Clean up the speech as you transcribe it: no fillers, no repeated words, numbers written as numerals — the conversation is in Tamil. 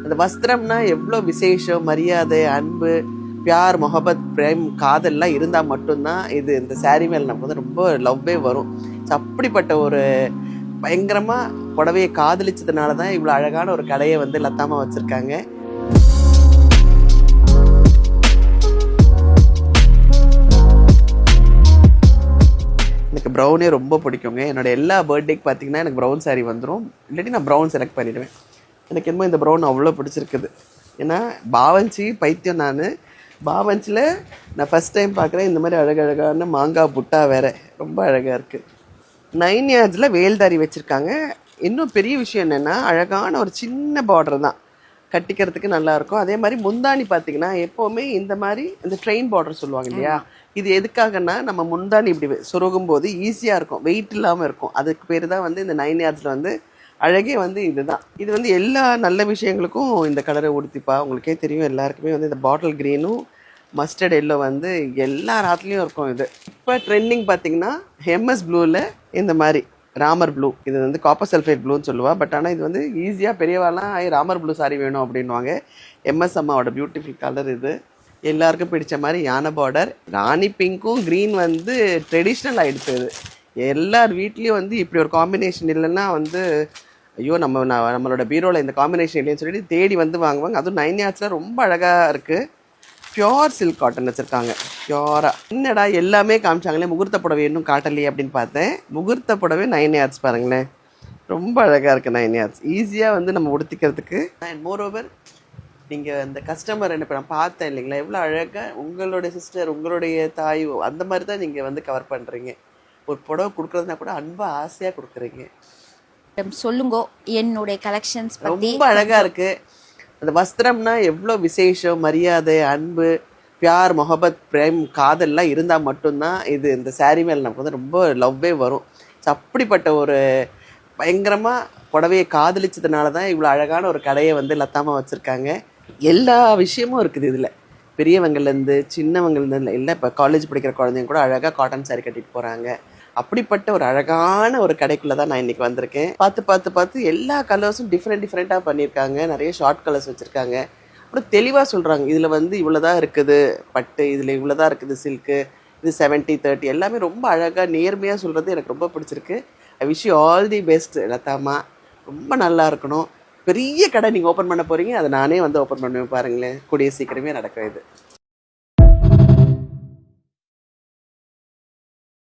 அந்த வஸ்திரம்னா எவ்வளோ விசேஷம், மரியாதை, அன்பு, பியார், மொஹபத், பிரேம், காதல்லாம் இருந்தால் மட்டும்தான் இது இந்த சாரீ மேலே நமக்கு வந்து ரொம்ப லவ்வே வரும். ஸோ அப்படிப்பட்ட ஒரு பயங்கரமாக புடவையை காதலிச்சதுனால தான் இவ்வளோ அழகான ஒரு கடையை வந்து லத்தாமா வச்சுருக்காங்க. எனக்கு ப்ரௌனே ரொம்ப பிடிக்குங்க. என்னோட எல்லா பர்த்டேக்கு பார்த்தீங்கன்னா எனக்கு ப்ரௌன் சாரீ வந்துடும், இல்லாட்டி நான் ப்ரௌன் செலக்ட் பண்ணிவிடுவேன். எனக்கு என்னமோ இந்த ப்ரௌன் அவ்வளோ பிடிச்சிருக்குது. ஏன்னா பாவஞ்சி பைத்தியம். நான் பாவஞ்சியில் நான் ஃபஸ்ட் டைம் பார்க்குறேன் இந்த மாதிரி அழகழகான மாங்காய் புட்டா வேறு ரொம்ப அழகாக இருக்குது. 9 yardsல வேல்தாரி வச்சுருக்காங்க. இன்னும் பெரிய விஷயம் என்னென்னா அழகான ஒரு சின்ன பார்டர் தான், கட்டிக்கிறதுக்கு நல்லாயிருக்கும். அதே மாதிரி முந்தானி பார்த்தீங்கன்னா எப்போவுமே இந்த மாதிரி இந்த ட்ரெயின் பார்டர் சொல்லுவாங்க இல்லையா, இது எதுக்காகன்னா நம்ம முந்தானி இப்படி சொருகும் போது ஈஸியாக இருக்கும், வெயிட் இல்லாமல் இருக்கும். அதுக்கு பேர் தான் வந்து இந்த 9 yardsல வந்து அழகே வந்து இதுதான். இது வந்து எல்லா நல்ல விஷயங்களுக்கும் இந்த கலரை உடுத்திப்பா. உங்களுக்கே தெரியும், எல்லாருக்குமே வந்து இந்த பாட்டில் க்ரீனும் மஸ்டர்ட் எல்லோ வந்து எல்லா ராத்துலேயும் இருக்கும். இது இப்போ ட்ரெண்டிங் பார்த்தீங்கன்னா எம்எஸ் ப்ளூவில் இந்த மாதிரி ராமர் ப்ளூ, இது வந்து காப்பர் சல்ஃபேட் ப்ளூன்னு சொல்லுவாள். பட் ஆனால் இது வந்து ஈஸியாக பெரியவாலாம் ராமர் ப்ளூ சாரி வேணும் அப்படின்வாங்க. எம்எஸ் அம்மாவோட பியூட்டிஃபுல் கலர் இது. எல்லாருக்கும் பிடிச்ச மாதிரி யானை பார்டர். ராணி பிங்க்கும் க்ரீன் வந்து ட்ரெடிஷ்னல் ஆகிடுச்சு. இது எல்லார் வீட்லேயும் வந்து இப்படி ஒரு காம்பினேஷன் இல்லைன்னா வந்து ஐயோ நம்மளோட பீரோவில் இந்த காம்பினேஷன் இல்லைன்னு சொல்லிட்டு தேடி வந்து வாங்குவாங்க. அதுவும் 9 yardsல ரொம்ப அழகாக இருக்குது. பியோர் சில்க் காட்டன் வச்சுருக்காங்க, பியோராக. என்னடா எல்லாமே காமிச்சாங்களே, முகூர்த்த புடவை இன்னும் காட்டலையே அப்படின்னு பார்த்தேன். முகூர்த்த புடவை 9 yards பாருங்களேன், ரொம்ப அழகாக இருக்குது. 9 yards ஈஸியாக வந்து நம்ம உடுத்திக்கிறதுக்கு. அண்ட் மோரோவர் நீங்கள் அந்த கஸ்டமர் என்ன நான் பார்த்தேன் இல்லைங்களா, எவ்வளோ அழகாக உங்களுடைய சிஸ்டர், உங்களுடைய தாய், அந்த மாதிரி தான் நீங்கள் வந்து கவர் பண்ணுறீங்க. ஒரு புடவை கொடுக்குறதுனா கூட அன்பாக ஆசையாக கொடுக்குறீங்க. சொல்லுங்க, என்னுடைய கலெக்ஷன்ஸ் ரொம்ப அழகா இருக்கு. அந்த வஸ்திரம்னா எவ்வளோ விசேஷம், மரியாதை, அன்பு, பியார், மொஹபத், பிரேம், காதல்லாம் இருந்தால் மட்டும்தான் இது இந்த சாரீ மேலே நமக்கு வந்து ரொம்ப லவ்வே வரும். ஸோ அப்படிப்பட்ட ஒரு பயங்கரமாக புடவையை காதலிச்சதுனால தான் இவ்வளோ அழகான ஒரு கடையை வந்து லத்தாமா வச்சுருக்காங்க. எல்லா விஷயமும் இருக்குது இதில், பெரியவங்கள்லேருந்து சின்னவங்கள்லேருந்து இல்லை. இப்போ காலேஜ் படிக்கிற குழந்தைங்க கூட அழகாக காட்டன் சாரீ கட்டிட்டு போகிறாங்க. அப்படிப்பட்ட ஒரு அழகான ஒரு கடைக்குள்ளே தான் நான் இன்றைக்கி வந்திருக்கேன். பார்த்து எல்லா கலர்ஸும் டிஃப்ரெண்ட்டாக பண்ணியிருக்காங்க. நிறைய ஷார்ட் கலர்ஸ் வச்சுருக்காங்க. அப்புறம் தெளிவாக சொல்கிறாங்க, இதில் வந்து இவ்வளோ தான் இருக்குது பட்டு, இதில் இவ்வளோ தான் இருக்குது சில்க்கு, இது 70-30 எல்லாமே ரொம்ப அழகாக நேர்மையாக சொல்கிறது எனக்கு ரொம்ப பிடிச்சிருக்கு. I wish you all the best லதாமா. ரொம்ப நல்லா இருக்கணும். பெரிய கடை நீங்கள் ஓப்பன் பண்ண போகிறீங்க, அதை நானே வந்து ஓப்பன் பண்ணுவேன் பாருங்களேன். கூடிய சீக்கிரமே நடக்கும் இது.